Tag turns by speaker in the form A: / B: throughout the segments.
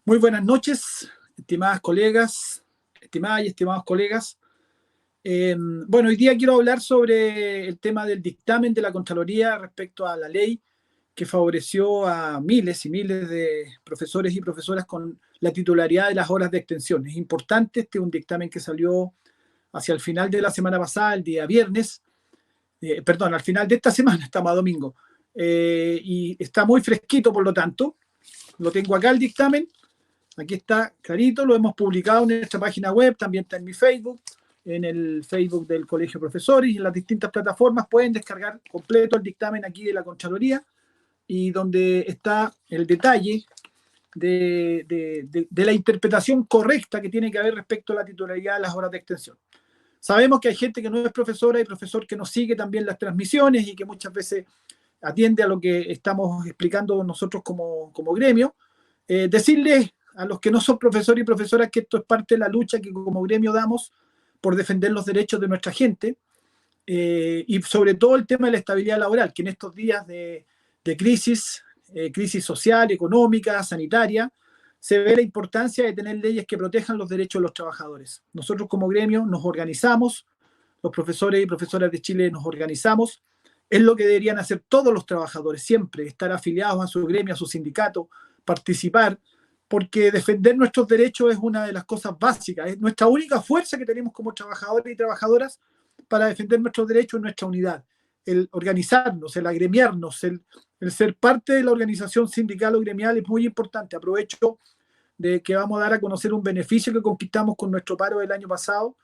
A: Muy buenas noches, estimadas colegas, estimadas y estimados colegas. Bueno, hoy día quiero hablar sobre el tema del dictamen de la Contraloría respecto a la ley que favoreció a miles y miles de profesores y profesoras con la titularidad de las horas de extensión. Es importante, este es un dictamen que salió hacia el final de la semana pasada, el día viernes, perdón, al final de esta semana, estamos a domingo, y está muy fresquito, por lo tanto, lo tengo acá el dictamen. Aquí está clarito, lo hemos publicado en nuestra página web, también está en mi Facebook, en el Facebook del Colegio de Profesores y en las distintas plataformas. Pueden descargar completo el dictamen aquí de la Contraloría y donde está el detalle de la interpretación correcta que tiene que haber respecto a la titularidad de las horas de extensión. Sabemos que hay gente que no es profesora y profesor que nos sigue también las transmisiones y que muchas veces atiende a lo que estamos explicando nosotros como gremio. Decirles a los que no son profesores y profesoras que esto es parte de la lucha que como gremio damos por defender los derechos de nuestra gente, y sobre todo el tema de la estabilidad laboral, que en estos días de crisis social, económica, sanitaria, se ve la importancia de tener leyes que protejan los derechos de los trabajadores. Nosotros como gremio nos organizamos, los profesores y profesoras de Chile nos organizamos, es lo que deberían hacer todos los trabajadores, siempre estar afiliados a su gremio, a su sindicato, participar, porque defender nuestros derechos es una de las cosas básicas, es nuestra única fuerza que tenemos como trabajadores y trabajadoras para defender nuestros derechos y nuestra unidad. El organizarnos, el agremiarnos, el ser parte de la organización sindical o gremial es muy importante. Aprovecho de que vamos a dar a conocer un beneficio que conquistamos con nuestro paro del año pasado,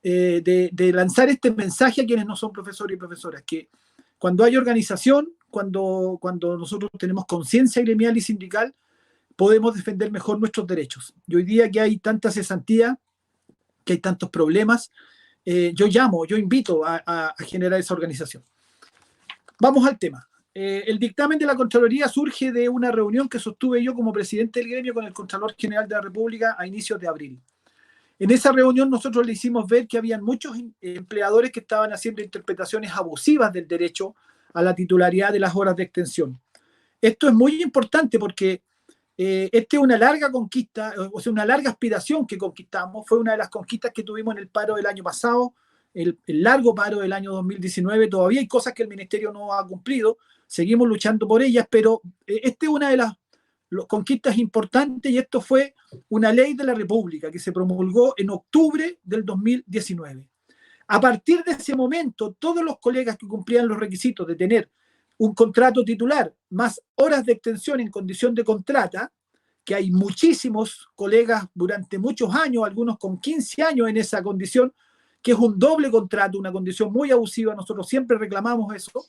A: de lanzar este mensaje a quienes no son profesores y profesoras, que cuando hay organización, cuando nosotros tenemos conciencia gremial y sindical, podemos defender mejor nuestros derechos. Y hoy día que hay tanta cesantía, que hay tantos problemas, yo invito a generar esa organización. Vamos al tema. El dictamen de la Contraloría surge de una reunión que sostuve yo como presidente del gremio con el Contralor General de la República a inicios de abril. En esa reunión nosotros le hicimos ver que habían muchos empleadores que estaban haciendo interpretaciones abusivas del derecho a la titularidad de las horas de extensión. Esto es muy importante porque esta es una larga conquista, o sea, una larga aspiración que conquistamos. Fue una de las conquistas que tuvimos en el paro del año pasado, el largo paro del año 2019. Todavía hay cosas que el Ministerio no ha cumplido, seguimos luchando por ellas, pero esta es una de las conquistas importantes y esto fue una ley de la República que se promulgó en octubre del 2019. A partir de ese momento, todos los colegas que cumplían los requisitos de tener un contrato titular más horas de extensión en condición de contrata, que hay muchísimos colegas durante muchos años, algunos con 15 años en esa condición, que es un doble contrato, una condición muy abusiva, nosotros siempre reclamamos eso,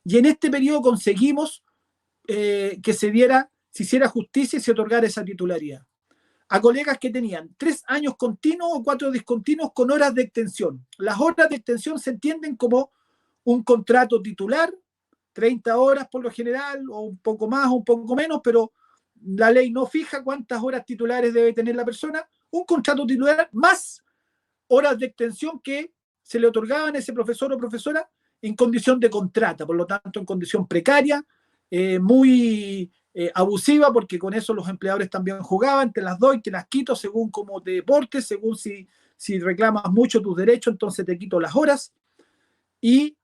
A: y en este periodo conseguimos que se hiciera justicia y se otorgara esa titularidad a colegas que tenían 3 años continuos o 4 discontinuos con horas de extensión. Las horas de extensión se entienden como un contrato titular, 30 horas por lo general, o un poco más o un poco menos, pero la ley no fija cuántas horas titulares debe tener la persona. Un contrato titular más horas de extensión que se le otorgaban a ese profesor o profesora en condición de contrata, por lo tanto en condición precaria, muy abusiva, porque con eso los empleadores también jugaban, te las doy, te las quito según cómo te deportes, según si reclamas mucho tus derechos, entonces te quito las horas. Y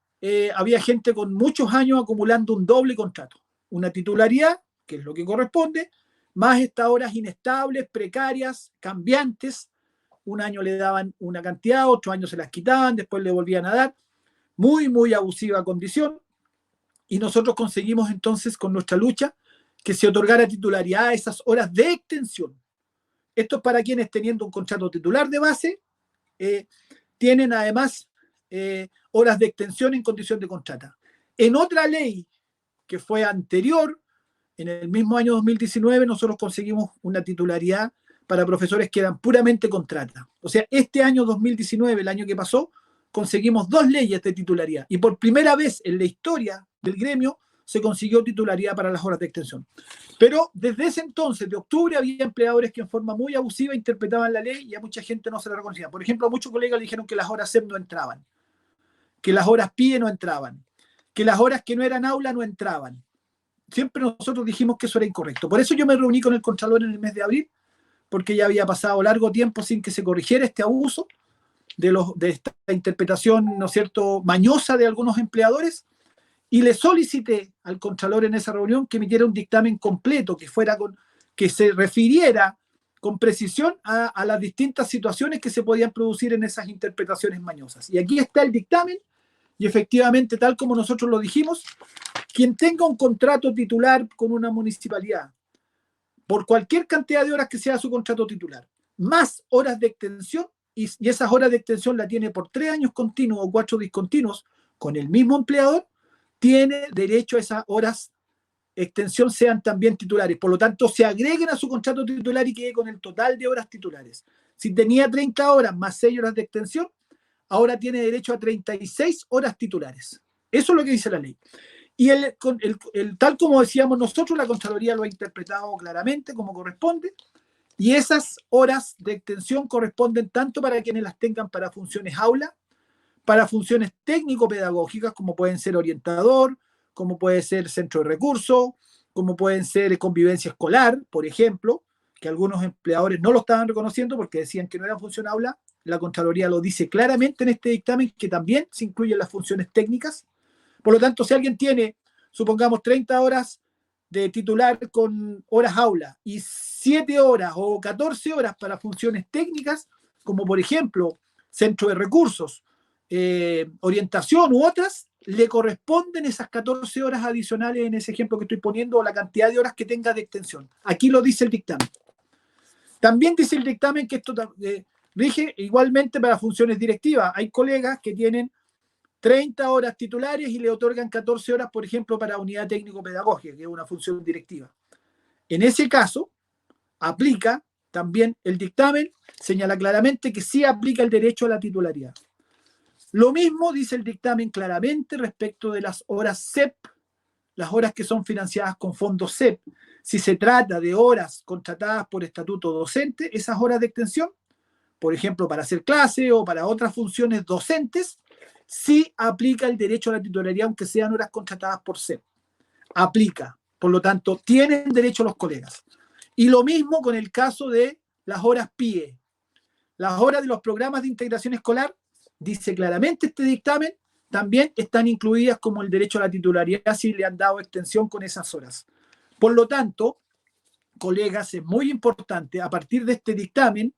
A: había gente con muchos años acumulando un doble contrato, una titularidad, que es lo que corresponde, más estas horas inestables, precarias, cambiantes. Un año le daban una cantidad, otro año se las quitaban, después le volvían a dar. Muy, muy abusiva condición. Y nosotros conseguimos entonces con nuestra lucha que se otorgara titularidad a esas horas de extensión. Esto es para quienes teniendo un contrato titular de base, tienen además horas de extensión en condición de contrata. En otra ley que fue anterior, en el mismo año 2019, nosotros conseguimos una titularidad para profesores que eran puramente contrata. O sea, este año 2019, el año que pasó, conseguimos 2 leyes de titularidad. Y por primera vez en la historia del gremio se consiguió titularidad para las horas de extensión. Pero desde ese entonces, de octubre, había empleadores que en forma muy abusiva interpretaban la ley y a mucha gente no se la reconocía. Por ejemplo, a muchos colegas le dijeron que las horas SEP no entraban, que las horas PIE no entraban, que las horas que no eran aula no entraban. Siempre nosotros dijimos que eso era incorrecto. Por eso yo me reuní con el Contralor en el mes de abril porque ya había pasado largo tiempo sin que se corrigiera este abuso de esta interpretación, ¿no es cierto?, mañosa de algunos empleadores, y le solicité al Contralor en esa reunión que emitiera un dictamen completo, que se refiriera con precisión a las distintas situaciones que se podían producir en esas interpretaciones mañosas. Y aquí está el dictamen, y efectivamente, tal como nosotros lo dijimos, quien tenga un contrato titular con una municipalidad, por cualquier cantidad de horas que sea su contrato titular, más horas de extensión, y esas horas de extensión la tiene por 3 años continuos o 4 discontinuos con el mismo empleador, tiene derecho a esas horas de extensión sean también titulares. Por lo tanto, se agreguen a su contrato titular y quede con el total de horas titulares. Si tenía 30 horas más 6 horas de extensión, ahora tiene derecho a 36 horas titulares. Eso es lo que dice la ley. Y tal como decíamos nosotros, la Contraloría lo ha interpretado claramente como corresponde, y esas horas de extensión corresponden tanto para quienes las tengan para funciones aula, para funciones técnico-pedagógicas, como pueden ser orientador, como puede ser centro de recursos, como pueden ser convivencia escolar, por ejemplo, que algunos empleadores no lo estaban reconociendo porque decían que no era función aula. La Contraloría lo dice claramente en este dictamen, que también se incluyen las funciones técnicas. Por lo tanto, si alguien tiene, supongamos, 30 horas de titular con horas aula y 7 horas o 14 horas para funciones técnicas, como por ejemplo centro de recursos, orientación u otras, le corresponden esas 14 horas adicionales en ese ejemplo que estoy poniendo, o la cantidad de horas que tenga de extensión. Aquí lo dice el dictamen. También dice el dictamen que esto rige igualmente para funciones directivas. Hay colegas que tienen 30 horas titulares y le otorgan 14 horas, por ejemplo, para unidad técnico-pedagógica, que es una función directiva. En ese caso, aplica también el dictamen, señala claramente que sí aplica el derecho a la titularidad. Lo mismo dice el dictamen claramente respecto de las horas CEP, las horas que son financiadas con fondos CEP. Si se trata de horas contratadas por estatuto docente, esas horas de extensión, por ejemplo, para hacer clase o para otras funciones docentes, sí aplica el derecho a la titularidad, aunque sean horas contratadas por CEP. Aplica. Por lo tanto, tienen derecho los colegas. Y lo mismo con el caso de las horas PIE. Las horas de los programas de integración escolar, dice claramente este dictamen, también están incluidas como el derecho a la titularidad si le han dado extensión con esas horas. Por lo tanto, colegas, es muy importante a partir de este dictamen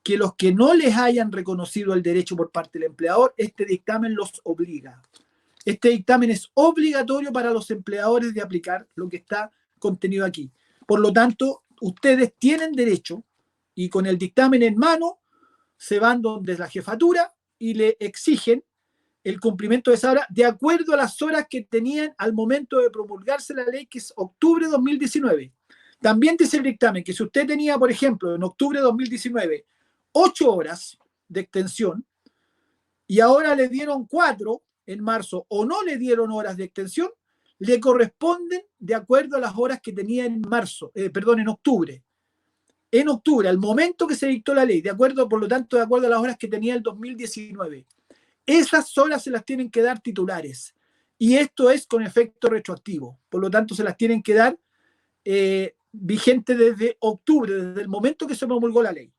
A: que los que no les hayan reconocido el derecho por parte del empleador, este dictamen los obliga. Este dictamen es obligatorio para los empleadores de aplicar lo que está contenido aquí. Por lo tanto, ustedes tienen derecho, y con el dictamen en mano se van donde la jefatura y le exigen el cumplimiento de esa hora de acuerdo a las horas que tenían al momento de promulgarse la ley, que es octubre de 2019. También dice el dictamen que si usted tenía, por ejemplo, en octubre de 2019, 8 horas de extensión y ahora le dieron 4 en marzo o no le dieron horas de extensión, le corresponden de acuerdo a las horas que tenía en en octubre. En octubre, al momento que se dictó la ley, por lo tanto, de acuerdo a las horas que tenía el 2019. Esas horas se las tienen que dar titulares. Y esto es con efecto retroactivo. Por lo tanto, se las tienen que dar vigente desde octubre, desde el momento que se promulgó la ley.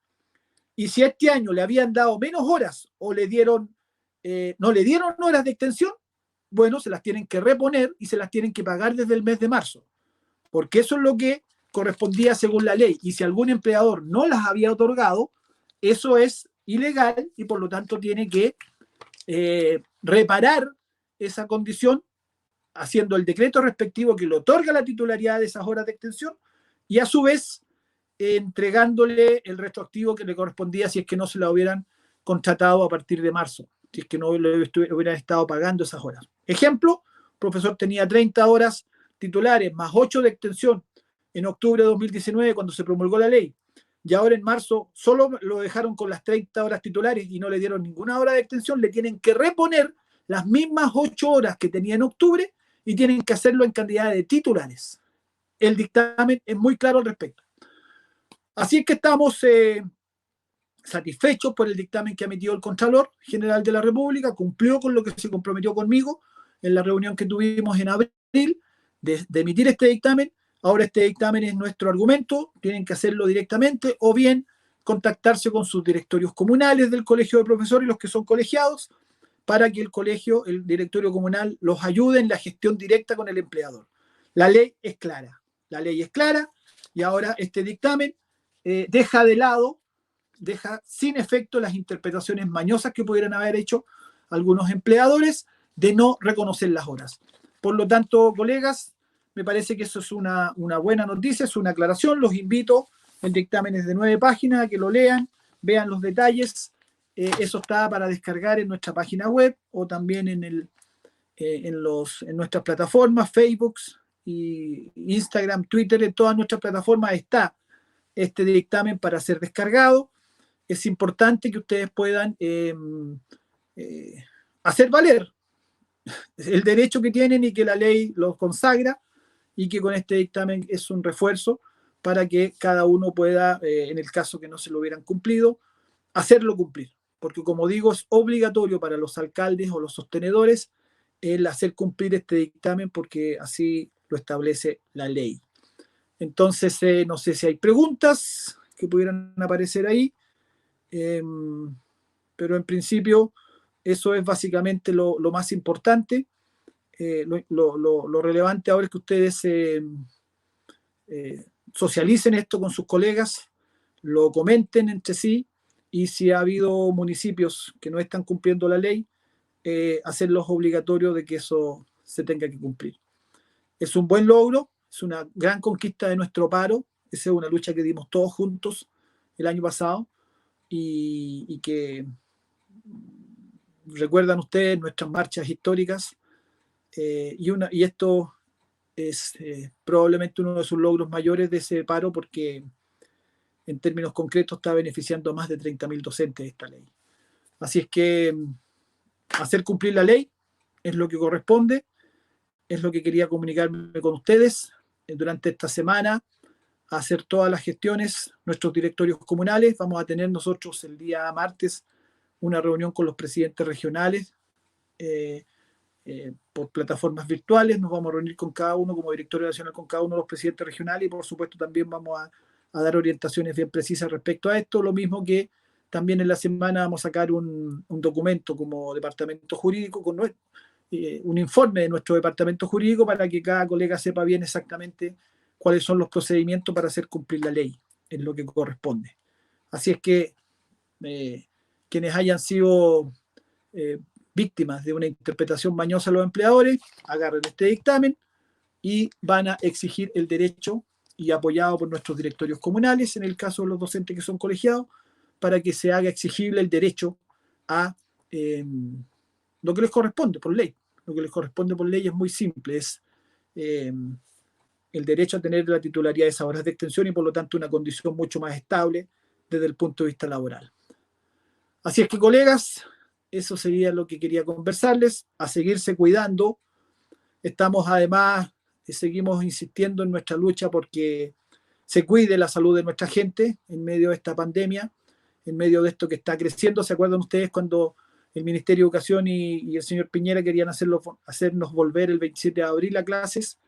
A: Y si este año le habían dado menos horas o no le dieron horas de extensión, bueno, se las tienen que reponer y se las tienen que pagar desde el mes de marzo. Porque eso es lo que correspondía según la ley. Y si algún empleador no las había otorgado, eso es ilegal y por lo tanto tiene que reparar esa condición haciendo el decreto respectivo que le otorga la titularidad de esas horas de extensión y a su vez entregándole el retroactivo que le correspondía si es que no se la hubieran contratado a partir de marzo, si es que no le hubieran estado pagando esas horas. Ejemplo, el profesor tenía 30 horas titulares más 8 de extensión en octubre de 2019 cuando se promulgó la ley, y ahora en marzo solo lo dejaron con las 30 horas titulares y no le dieron ninguna hora de extensión, le tienen que reponer las mismas 8 horas que tenía en octubre y tienen que hacerlo en cantidad de titulares. El dictamen es muy claro al respecto. Así es que estamos satisfechos por el dictamen que ha emitido el Contralor General de la República, cumplió con lo que se comprometió conmigo en la reunión que tuvimos en abril de emitir este dictamen. Ahora este dictamen es nuestro argumento, tienen que hacerlo directamente o bien contactarse con sus directorios comunales del colegio de profesores, los que son colegiados, para que el colegio, el directorio comunal, los ayude en la gestión directa con el empleador. La ley es clara y ahora este dictamen deja de lado, deja sin efecto las interpretaciones mañosas que pudieran haber hecho algunos empleadores de no reconocer las horas. Por lo tanto, colegas, me parece que eso es una buena noticia, es una aclaración. Los invito, el dictamen es de 9 páginas, a que lo lean, vean los detalles. Eso está para descargar en nuestra página web o también en nuestras plataformas, Facebook, y Instagram, Twitter, en todas nuestras plataformas está este dictamen para ser descargado. Es importante que ustedes puedan hacer valer el derecho que tienen y que la ley los consagra, y que con este dictamen es un refuerzo para que cada uno pueda, en el caso que no se lo hubieran cumplido, hacerlo cumplir. Porque como digo, es obligatorio para los alcaldes o los sostenedores el hacer cumplir este dictamen, porque así lo establece la ley. Entonces, no sé si hay preguntas que pudieran aparecer ahí, pero en principio eso es básicamente lo más importante. Lo relevante ahora es que ustedes socialicen esto con sus colegas, lo comenten entre sí, y si ha habido municipios que no están cumpliendo la ley, hacerlos obligatorios de que eso se tenga que cumplir. Es un buen logro, es una gran conquista de nuestro paro. Esa es una lucha que dimos todos juntos el año pasado y que recuerdan ustedes nuestras marchas históricas, y esto es probablemente uno de sus logros mayores de ese paro, porque en términos concretos está beneficiando a más de 30.000 docentes esta ley. Así es que hacer cumplir la ley es lo que corresponde, es lo que quería comunicarme con ustedes durante esta semana, a hacer todas las gestiones, nuestros directorios comunales. Vamos a tener nosotros el día martes una reunión con los presidentes regionales por plataformas virtuales. Nos vamos a reunir con cada uno como directorio nacional, con cada uno de los presidentes regionales, y por supuesto también vamos a dar orientaciones bien precisas respecto a esto. Lo mismo que también en la semana vamos a sacar un documento como departamento jurídico con un informe de nuestro departamento jurídico, para que cada colega sepa bien exactamente cuáles son los procedimientos para hacer cumplir la ley en lo que corresponde. Así es que quienes hayan sido víctimas de una interpretación mañosa a los empleadores, agarren este dictamen y van a exigir el derecho, y apoyado por nuestros directorios comunales, en el caso de los docentes que son colegiados, para que se haga exigible el derecho a lo que les corresponde por ley. Lo que les corresponde por ley es muy simple, es el derecho a tener la titularidad de esas horas de extensión, y por lo tanto una condición mucho más estable desde el punto de vista laboral. Así es que, colegas, eso sería lo que quería conversarles, a seguirse cuidando. Estamos además, seguimos insistiendo en nuestra lucha porque se cuide la salud de nuestra gente en medio de esta pandemia, en medio de esto que está creciendo. ¿Se acuerdan ustedes cuando el Ministerio de Educación y el señor Piñera querían hacernos volver el 27 de abril a clases,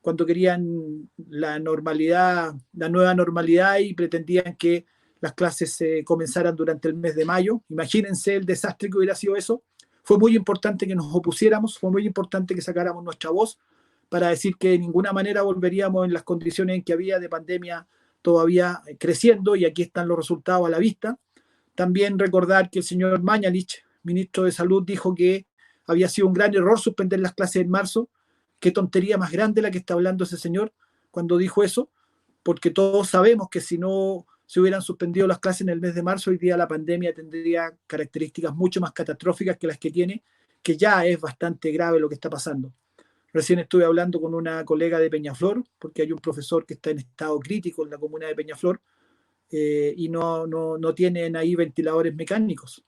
A: cuando querían la normalidad, la nueva normalidad, y pretendían que las clases comenzaran durante el mes de mayo? Imagínense el desastre que hubiera sido eso. Fue muy importante que nos opusiéramos, fue muy importante que sacáramos nuestra voz para decir que de ninguna manera volveríamos en las condiciones en que había de pandemia todavía creciendo, y aquí están los resultados a la vista. También recordar que el señor Mañalich, ministro de Salud, dijo que había sido un gran error suspender las clases en marzo. Qué tontería más grande la que está hablando ese señor cuando dijo eso, porque todos sabemos que si no se hubieran suspendido las clases en el mes de marzo, hoy día la pandemia tendría características mucho más catastróficas que las que tiene, que ya es bastante grave lo que está pasando. Recién estuve hablando con una colega de Peñaflor, porque hay un profesor que está en estado crítico en la comuna de Peñaflor, y no tienen ahí ventiladores mecánicos,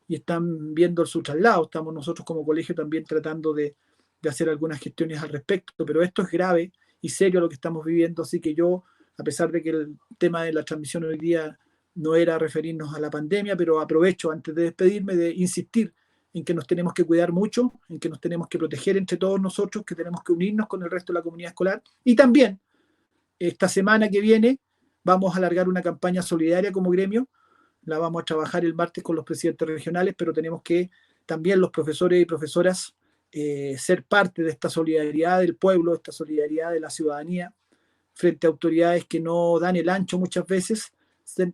A: y están viendo su traslado. Estamos nosotros como colegio también tratando de hacer algunas gestiones al respecto, pero esto es grave y serio lo que estamos viviendo. Así que yo, a pesar de que el tema de la transmisión hoy día no era referirnos a la pandemia, pero aprovecho antes de despedirme de insistir en que nos tenemos que cuidar mucho, en que nos tenemos que proteger entre todos nosotros, que tenemos que unirnos con el resto de la comunidad escolar, y también esta semana que viene vamos a alargar una campaña solidaria como gremio. La vamos a trabajar el martes con los presidentes regionales, pero tenemos que también los profesores y profesoras ser parte de esta solidaridad del pueblo, esta solidaridad de la ciudadanía frente a autoridades que no dan el ancho muchas veces.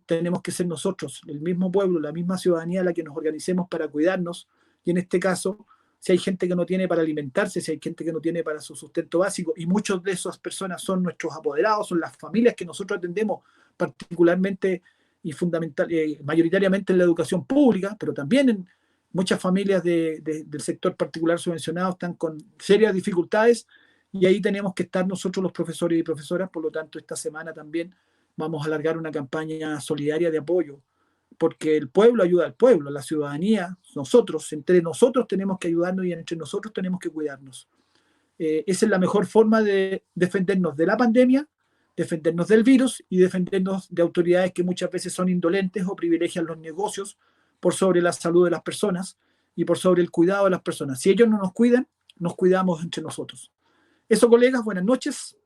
A: Tenemos que ser nosotros, el mismo pueblo, la misma ciudadanía, la que nos organicemos para cuidarnos. Y en este caso, si hay gente que no tiene para alimentarse, si hay gente que no tiene para su sustento básico, y muchos de esas personas son nuestros apoderados, son las familias que nosotros atendemos particularmente y mayoritariamente en la educación pública, pero también en muchas familias del sector particular subvencionado están con serias dificultades, y ahí tenemos que estar nosotros los profesores y profesoras. Por lo tanto, esta semana también vamos a alargar una campaña solidaria de apoyo, porque el pueblo ayuda al pueblo, la ciudadanía, nosotros, entre nosotros tenemos que ayudarnos y entre nosotros tenemos que cuidarnos. Esa es la mejor forma de defendernos de la pandemia, defendernos del virus y defendernos de autoridades que muchas veces son indolentes o privilegian los negocios por sobre la salud de las personas y por sobre el cuidado de las personas. Si ellos no nos cuidan, nos cuidamos entre nosotros. Eso, colegas, buenas noches.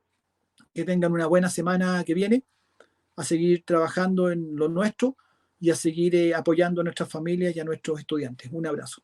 A: Que tengan una buena semana que viene, a seguir trabajando en lo nuestro y a seguir apoyando a nuestras familias y a nuestros estudiantes. Un abrazo.